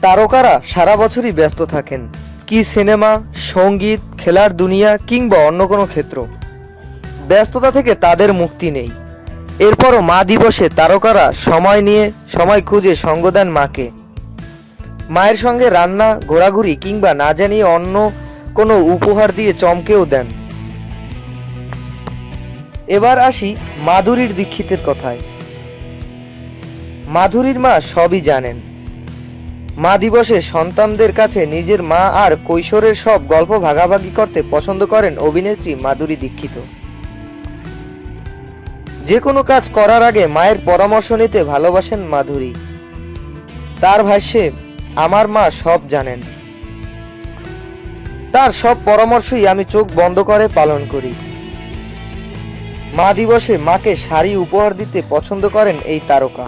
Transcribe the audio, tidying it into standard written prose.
তারকারা সারা বছরই ব্যস্ত থাকেন, কি সিনেমা, সঙ্গীত, খেলার দুনিয়া কিংবা অন্য কোনো ক্ষেত্র। ব্যস্ততা থেকে তাদের মুক্তি নেই। এরপরও মা দিবসে তারকারা সময় খুঁজে সঙ্গ দেন মাকে। মায়ের সঙ্গে রান্না, ঘোরাঘুরি কিংবা না জানিয়ে অন্য কোনো উপহার দিয়ে চমকেও দেন। এবার আসি মাধুরীর দীক্ষিতের কথায়। মাধুরীর মা সবই জানেন। মা দিবসে সন্তানদের কাছে নিজের মা আর কৈশোরের সব গল্প ভাগাভাগি করতে পছন্দ করেন অভিনেত্রী মাধুরী দীক্ষিত। যে কোনো কাজ করার আগে মায়ের পরামর্শ নিতে ভালোবাসেন মাধুরী। তার ভাষ্যে, আমার মা সব জানেন। তার সব পরামর্শই আমি চোখ বন্ধ করে পালন করি। মা দিবসে মাকে শাড়ি উপহার দিতে পছন্দ করেন এই তারকা।